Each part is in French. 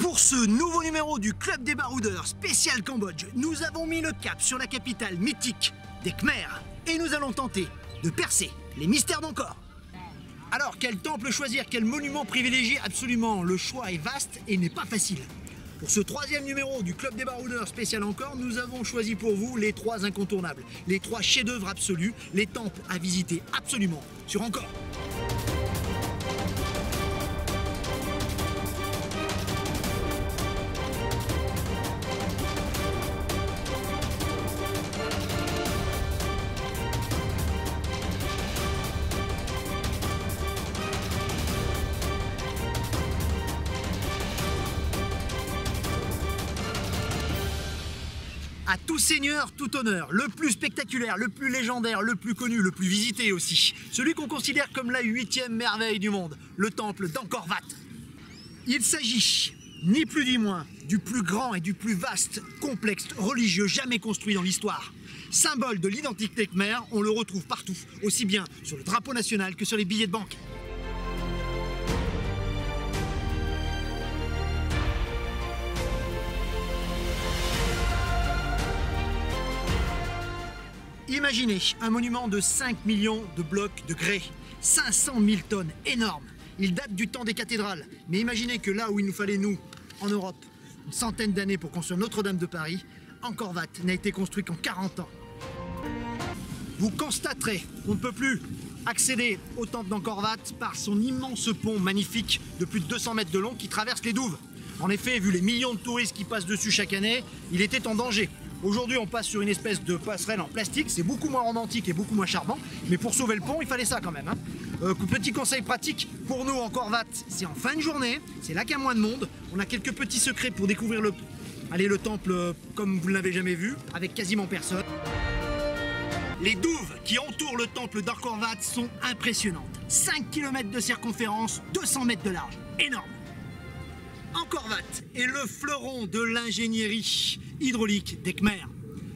Pour ce nouveau numéro du Club des Baroudeurs spécial Cambodge, nous avons mis le cap sur la capitale mythique des Khmers et nous allons tenter de percer les mystères d'Angkor. Alors, quel temple choisir, quel monument privilégier? Absolument, le choix est vaste et n'est pas facile. Pour ce troisième numéro du Club des Baroudeurs spécial Angkor, nous avons choisi pour vous les trois incontournables, les trois chefs-d'œuvre absolus, les temples à visiter absolument sur Angkor. À tout seigneur, tout honneur, le plus spectaculaire, le plus légendaire, le plus connu, le plus visité aussi. Celui qu'on considère comme la 8e merveille du monde, le temple d'Angkor Wat. Il s'agit, ni plus ni moins, du plus grand et du plus vaste complexe religieux jamais construit dans l'histoire. Symbole de l'identité khmer, on le retrouve partout, aussi bien sur le drapeau national que sur les billets de banque. Imaginez un monument de 5 millions de blocs de grès, 500 000 tonnes, énorme. Il date du temps des cathédrales. Mais imaginez que là où il nous fallait, nous, en Europe, une centaine d'années pour construire Notre-Dame de Paris, Angkor Wat n'a été construit qu'en 40 ans. Vous constaterez qu'on ne peut plus accéder au temple d'Angkor Wat par son immense pont magnifique de plus de 200 mètres de long qui traverse les douves. En effet, vu les millions de touristes qui passent dessus chaque année, il était en danger. Aujourd'hui, on passe sur une espèce de passerelle en plastique, c'est beaucoup moins romantique et beaucoup moins charmant, mais pour sauver le pont, il fallait ça quand même. Petit conseil pratique, pour nous, Angkor Wat, c'est en fin de journée, c'est là qu'il y a moins de monde, on a quelques petits secrets pour découvrir le temple comme vous ne l'avez jamais vu, avec quasiment personne. Les douves qui entourent le temple d'Angkor Wat sont impressionnantes. 5 km de circonférence, 200 mètres de large, énorme. Angkor Wat est le fleuron de l'ingénierie hydraulique des Khmers.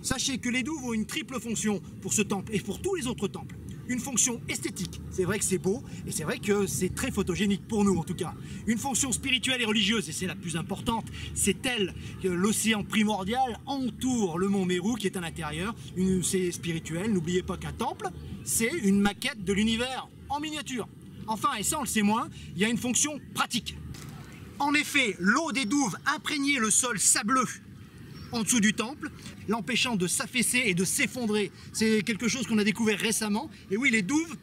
Sachez que les douves ont une triple fonction pour ce temple et pour tous les autres temples. Une fonction esthétique, c'est vrai que c'est beau et c'est vrai que c'est très photogénique pour nous en tout cas. Une fonction spirituelle et religieuse, et c'est la plus importante, c'est elle que l'océan primordial entoure le mont Meru qui est à l'intérieur. C'est spirituel, n'oubliez pas qu'un temple, c'est une maquette de l'univers en miniature. Enfin, et ça on le sait moins, il y a une fonction pratique. En effet, l'eau des douves imprégnait le sol sableux en dessous du temple, l'empêchant de s'affaisser et de s'effondrer. C'est quelque chose qu'on a découvert récemment. Et oui, les douves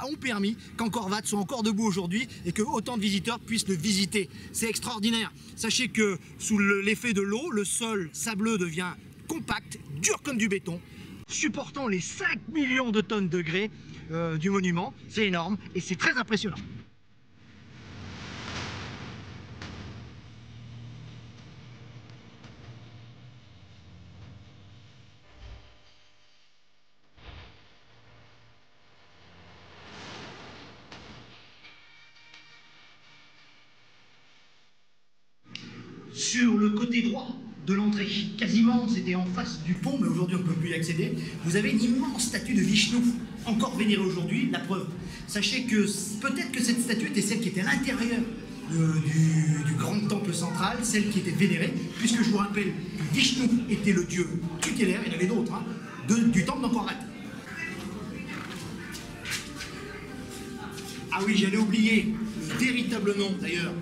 ont permis qu'Angkor Wat soit encore debout aujourd'hui et que autant de visiteurs puissent le visiter. C'est extraordinaire. Sachez que sous l'effet de l'eau, le sol sableux devient compact, dur comme du béton, supportant les 5 millions de tonnes de grès du monument. C'est énorme et c'est très impressionnant. Sur le côté droit de l'entrée, quasiment c'était en face du pont, mais aujourd'hui on ne peut plus y accéder, vous avez une immense statue de Vishnu, encore vénérée aujourd'hui, la preuve. Sachez que peut-être que cette statue était celle qui était à l'intérieur du grand temple central, celle qui était vénérée, puisque je vous rappelle que Vishnu était le dieu tutélaire, il y en avait d'autres, du temple d'Angkor Wat. Ah oui, j'allais oublier le véritable nom d'ailleurs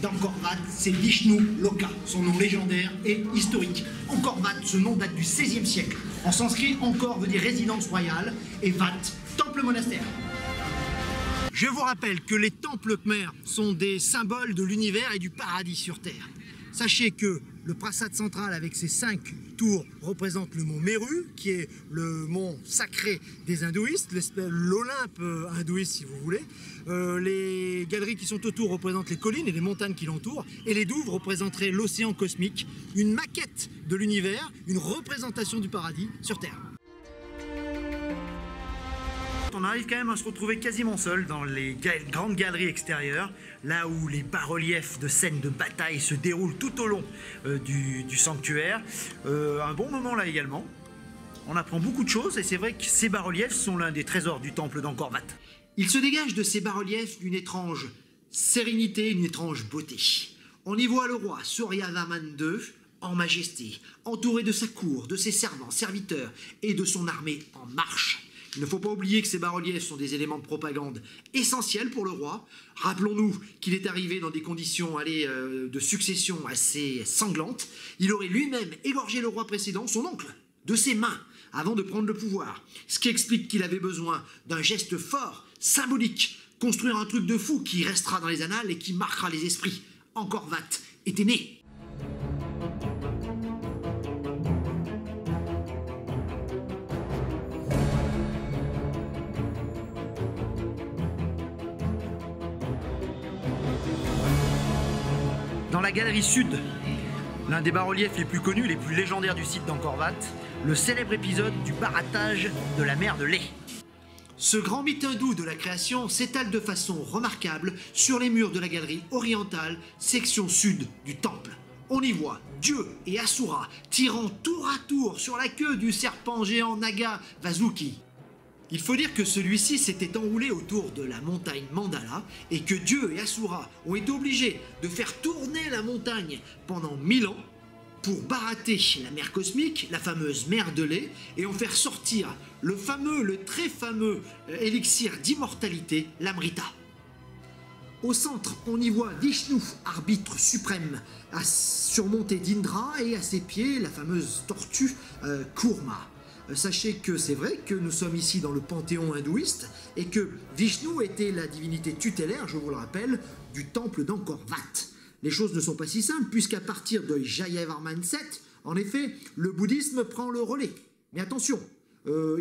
d'Angkor Wat, c'est Vishnu Loka, son nom légendaire et historique. Angkor Wat, ce nom date du XVIe siècle. En sanskrit, Angkor veut dire résidence royale et Wat, temple monastère. Je vous rappelle que les temples khmers sont des symboles de l'univers et du paradis sur Terre. Sachez que le Prasat central avec ses 5 tours représente le mont Meru, qui est le mont sacré des hindouistes, l'Olympe hindouiste si vous voulez. Les galeries qui sont autour représentent les collines et les montagnes qui l'entourent. Et les douves représenteraient l'océan cosmique, une maquette de l'univers, une représentation du paradis sur Terre. On arrive quand même à se retrouver quasiment seul dans les grandes galeries extérieures, là où les bas-reliefs de scènes de bataille se déroulent tout au long du sanctuaire. Un bon moment là également. On apprend beaucoup de choses et c'est vrai que ces bas-reliefs sont l'un des trésors du temple d'Angkor Wat. Il se dégage de ces bas-reliefs une étrange sérénité, une étrange beauté. On y voit le roi Suryavarman II en majesté, entouré de sa cour, de ses servants, serviteurs et de son armée en marche. Il ne faut pas oublier que ces bas-reliefs sont des éléments de propagande essentiels pour le roi. Rappelons-nous qu'il est arrivé dans des conditions de succession assez sanglantes. Il aurait lui-même égorgé le roi précédent, son oncle, de ses mains, avant de prendre le pouvoir. Ce qui explique qu'il avait besoin d'un geste fort, symbolique, construire un truc de fou qui restera dans les annales et qui marquera les esprits. Angkor Wat était né. Dans la galerie sud, l'un des bas-reliefs les plus connus, les plus légendaires du site d'Angkor Wat, le célèbre épisode du barattage de la mer de lait. Ce grand mythe hindou de la création s'étale de façon remarquable sur les murs de la galerie orientale, section sud du temple. On y voit Dieu et Asura tirant tour à tour sur la queue du serpent géant Naga Vasuki. Il faut dire que celui-ci s'était enroulé autour de la montagne Mandala et que Dieu et Asura ont été obligés de faire tourner la montagne pendant 1000 ans pour barater la mer cosmique, la fameuse mer de lait, et en faire sortir le très fameux élixir d'immortalité, l'Amrita. Au centre, on y voit Vishnu, arbitre suprême, surmonté d'Indra et à ses pieds la fameuse tortue Kurma. Sachez que c'est vrai que nous sommes ici dans le panthéon hindouiste et que Vishnu était la divinité tutélaire, je vous le rappelle, du temple d'Angkor Wat. Les choses ne sont pas si simples puisqu'à partir de Jayavarman VII, en effet, le bouddhisme prend le relais. Mais attention,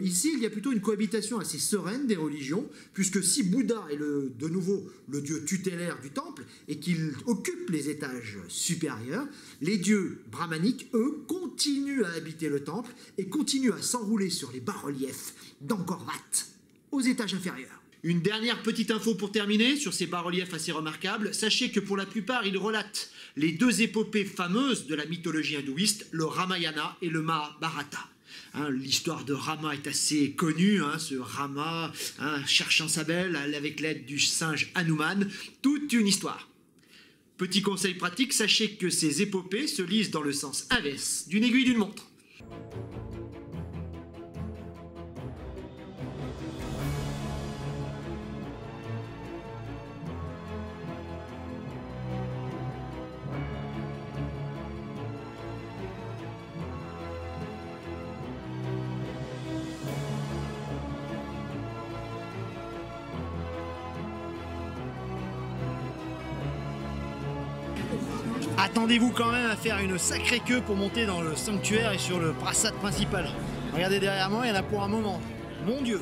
ici il y a plutôt une cohabitation assez sereine des religions puisque si Bouddha est de nouveau le dieu tutélaire du temple et qu'il occupe les étages supérieurs, les dieux brahmaniques, eux, continuent à habiter le temple et continuent à s'enrouler sur les bas-reliefs d'Angkor Wat, aux étages inférieurs. Une dernière petite info pour terminer sur ces bas-reliefs assez remarquables. Sachez que pour la plupart, ils relatent les deux épopées fameuses de la mythologie hindouiste, le Ramayana et le Mahabharata. L'histoire de Rama est assez connue, ce Rama cherchant sa belle avec l'aide du singe Hanuman, toute une histoire. Petit conseil pratique, sachez que ces épopées se lisent dans le sens inverse d'une aiguille d'une montre. Attendez-vous quand même à faire une sacrée queue pour monter dans le sanctuaire et sur le prasad principal. Regardez derrière moi, il y en a pour un moment. Mon Dieu!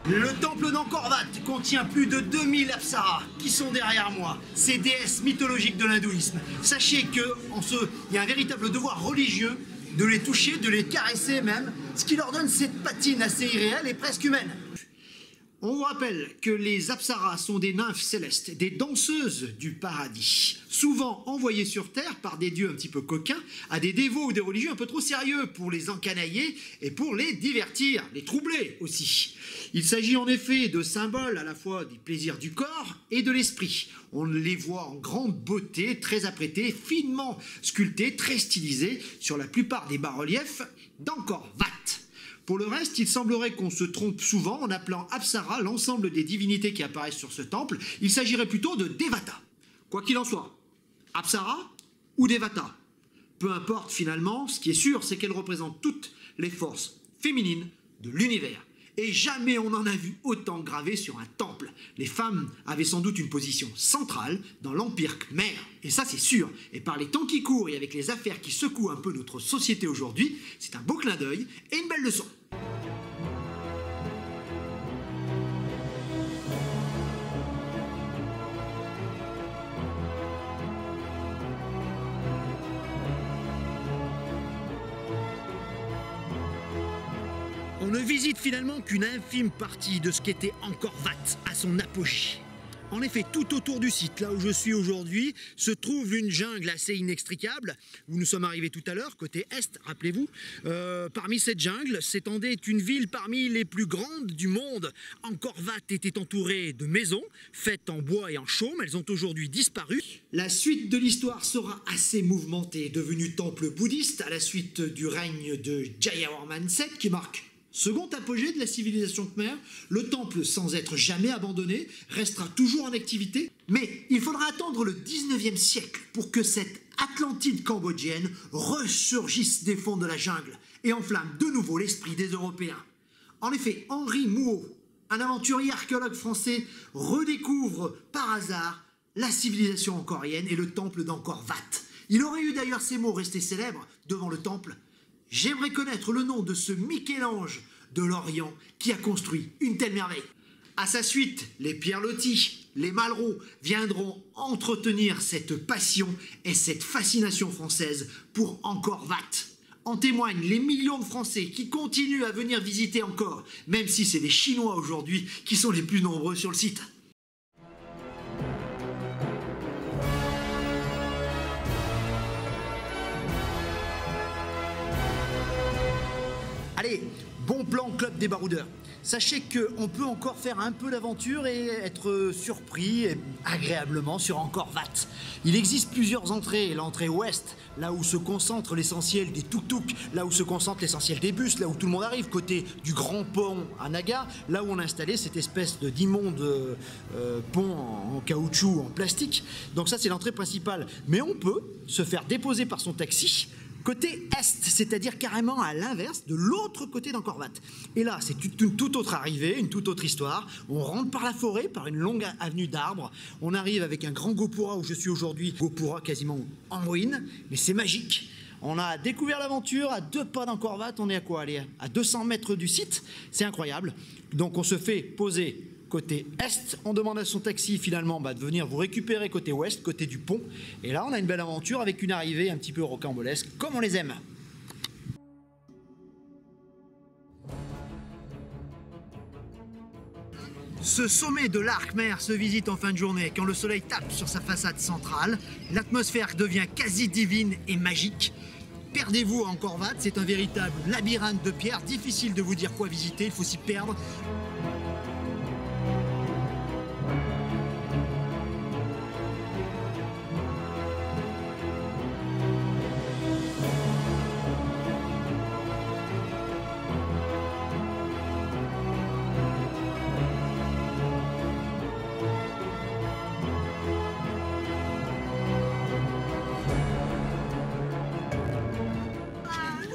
Le temple d'Angkor Wat contient plus de 2000 apsaras qui sont derrière moi, ces déesses mythologiques de l'hindouisme. Sachez qu'il y a un véritable devoir religieux de les toucher, de les caresser même, ce qui leur donne cette patine assez irréelle et presque humaine. On vous rappelle que les apsaras sont des nymphes célestes, des danseuses du paradis, souvent envoyées sur terre par des dieux un petit peu coquins à des dévots ou des religieux un peu trop sérieux pour les encanailler et pour les divertir, les troubler aussi. Il s'agit en effet de symboles à la fois des plaisirs du corps et de l'esprit. On les voit en grande beauté, très apprêtés, finement sculptés, très stylisés sur la plupart des bas-reliefs d'Angkor Wat. Pour le reste, il semblerait qu'on se trompe souvent en appelant Apsara l'ensemble des divinités qui apparaissent sur ce temple. Il s'agirait plutôt de Devata. Quoi qu'il en soit, Apsara ou Devata, peu importe finalement, ce qui est sûr, c'est qu'elles représentent toutes les forces féminines de l'univers. Et jamais on en a vu autant gravé sur un temple. Les femmes avaient sans doute une position centrale dans l'Empire Khmer. Et ça c'est sûr. Et par les temps qui courent et avec les affaires qui secouent un peu notre société aujourd'hui, c'est un beau clin d'œil et une belle leçon. On ne visite finalement qu'une infime partie de ce qu'était Angkor Wat à son apogée. En effet, tout autour du site, là où je suis aujourd'hui, se trouve une jungle assez inextricable, où nous sommes arrivés tout à l'heure, côté est, rappelez-vous. Parmi cette jungle s'étendait une ville parmi les plus grandes du monde. Angkor Wat était entourée de maisons, faites en bois et en chaume. Elles ont aujourd'hui disparu. La suite de l'histoire sera assez mouvementée, devenu temple bouddhiste à la suite du règne de Jayavarman VII, qui marque second apogée de la civilisation khmer. Le temple, sans être jamais abandonné, restera toujours en activité. Mais il faudra attendre le 19e siècle pour que cette Atlantide cambodgienne ressurgisse des fonds de la jungle et enflamme de nouveau l'esprit des Européens. En effet, Henri Mouhot, un aventurier archéologue français, redécouvre par hasard la civilisation angkorienne et le temple d'Angkor Wat. Il aurait eu d'ailleurs ces mots restés célèbres devant le temple: « J'aimerais connaître le nom de ce Michel-Ange de l'Orient qui a construit une telle merveille. » À sa suite, les Pierre Loti, les Malraux viendront entretenir cette passion et cette fascination française pour Angkor Wat. En témoignent les millions de Français qui continuent à venir visiter encore, même si c'est les Chinois aujourd'hui qui sont les plus nombreux sur le site. Allez, bon plan club des baroudeurs. Sachez qu'on peut encore faire un peu d'aventure et être surpris agréablement sur Angkor Wat. Il existe plusieurs entrées. L'entrée ouest, là où se concentre l'essentiel des tuk-tuk, là où se concentre l'essentiel des bus, là où tout le monde arrive, côté du grand pont à Naga, là où on a installé cette espèce d'immonde pont en caoutchouc, en plastique. Donc ça, c'est l'entrée principale. Mais on peut se faire déposer par son taxi côté est, c'est-à-dire carrément à l'inverse, de l'autre côté d'Angkor Wat. Et là, c'est une toute autre arrivée, une toute autre histoire. On rentre par la forêt, par une longue avenue d'arbres. On arrive avec un grand Gopura où je suis aujourd'hui, Gopura quasiment en ruine, mais c'est magique. On a découvert l'aventure à 2 pas d'Angkor Wat. On est à quoi? Allez, à 200 mètres du site. C'est incroyable. Donc on se fait poser côté est, on demande à son taxi finalement de venir vous récupérer côté ouest, côté du pont. Et là, on a une belle aventure avec une arrivée un petit peu rocambolesque, comme on les aime. Ce sommet de l'Arc Khmer se visite en fin de journée quand le soleil tape sur sa façade centrale. L'atmosphère devient quasi divine et magique. Perdez-vous à Angkor Wat, c'est un véritable labyrinthe de pierres, difficile de vous dire quoi visiter, il faut s'y perdre.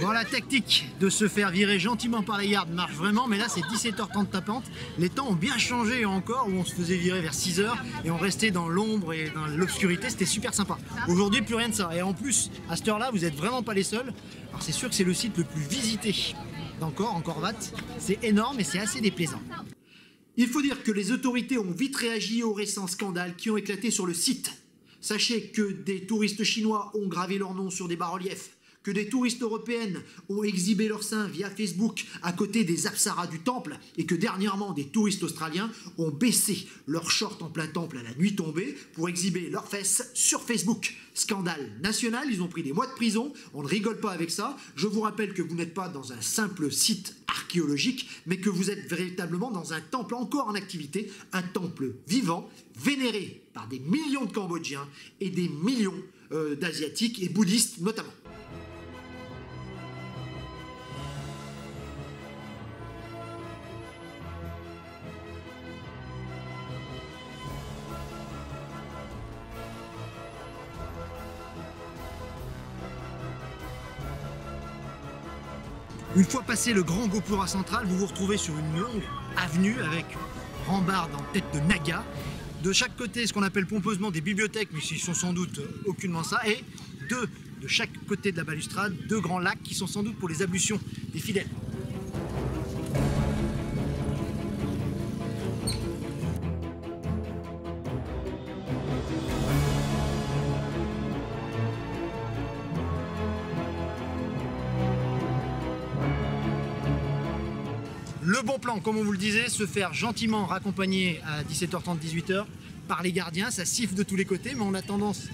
Bon, la tactique de se faire virer gentiment par les gardes marche vraiment, mais là c'est 17h30 tapante. Les temps ont bien changé encore, où on se faisait virer vers 6h et on restait dans l'ombre et dans l'obscurité, c'était super sympa. Aujourd'hui, plus rien de ça. Et en plus, à cette heure-là, vous n'êtes vraiment pas les seuls. Alors c'est sûr que c'est le site le plus visité d'Angkor Wat. C'est énorme et c'est assez déplaisant. Il faut dire que les autorités ont vite réagi aux récents scandales qui ont éclaté sur le site. Sachez que des touristes chinois ont gravé leur nom sur des bas-reliefs, que des touristes européennes ont exhibé leurs seins via Facebook à côté des apsaras du temple et que dernièrement des touristes australiens ont baissé leurs shorts en plein temple à la nuit tombée pour exhiber leurs fesses sur Facebook. Scandale national, ils ont pris des mois de prison, on ne rigole pas avec ça. Je vous rappelle que vous n'êtes pas dans un simple site archéologique, mais que vous êtes véritablement dans un temple encore en activité, un temple vivant, vénéré par des millions de Cambodgiens et des millions d'Asiatiques et bouddhistes notamment. Une fois passé le grand Gopura central, vous vous retrouvez sur une longue avenue avec rambarde en tête de Naga. De chaque côté, ce qu'on appelle pompeusement des bibliothèques, mais qui sont sans doute aucunement ça, et de chaque côté de la balustrade, 2 grands lacs qui sont sans doute pour les ablutions des fidèles. Le bon plan, comme on vous le disait, se faire gentiment raccompagner à 17h30, 18h par les gardiens. Ça siffle de tous les côtés, mais on a tendance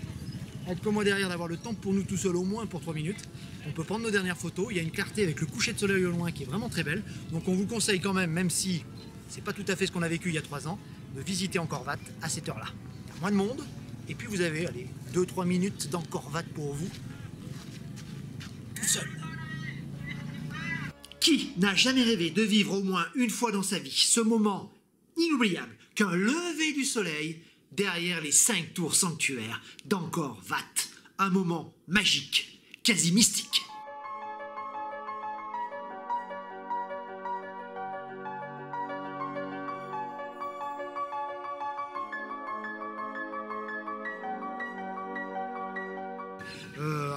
à être comme moi derrière, d'avoir le temps pour nous tout seuls au moins pour 3 minutes. On peut prendre nos dernières photos. Il y a une clarté avec le coucher de soleil au loin qui est vraiment très belle. Donc on vous conseille quand même si c'est pas tout à fait ce qu'on a vécu il y a 3 ans, de visiter Angkor Wat à cette heure-là. Il y a moins de monde, et puis vous avez, allez, 2-3 minutes d'Angkor Wat pour vous, tout seul. Qui n'a jamais rêvé de vivre au moins une fois dans sa vie ce moment inoubliable qu'un lever du soleil derrière les 5 tours sanctuaires d'Angkor Wat? Un moment magique, quasi mystique.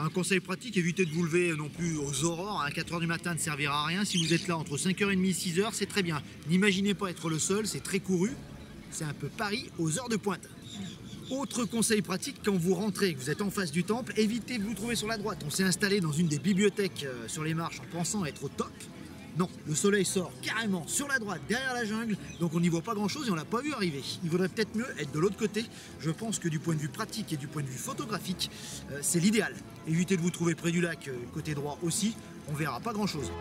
Un conseil pratique, évitez de vous lever non plus aux aurores. À 4h du matin ne servira à rien. Si vous êtes là entre 5h30 et 6h, c'est très bien. N'imaginez pas être le seul, c'est très couru. C'est un peu Paris aux heures de pointe. Autre conseil pratique, quand vous rentrez, que vous êtes en face du temple, évitez de vous trouver sur la droite. On s'est installé dans une des bibliothèques sur les marches en pensant être au top. Non, le soleil sort carrément sur la droite, derrière la jungle, donc on n'y voit pas grand-chose et on l'a pas vu arriver. Il vaudrait peut-être mieux être de l'autre côté. Je pense que du point de vue pratique et du point de vue photographique, c'est l'idéal. Évitez de vous trouver près du lac, côté droit aussi, on verra pas grand-chose.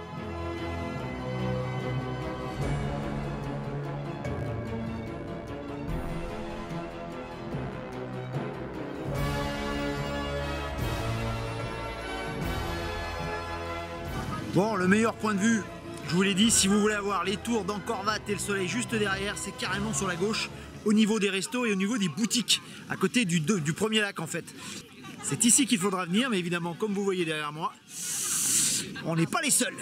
Bon, le meilleur point de vue, je vous l'ai dit, si vous voulez avoir les tours d'Angkor Wat et le soleil juste derrière, c'est carrément sur la gauche, au niveau des restos et au niveau des boutiques, à côté du premier lac en fait. C'est ici qu'il faudra venir, mais évidemment, comme vous voyez derrière moi, on n'est pas les seuls.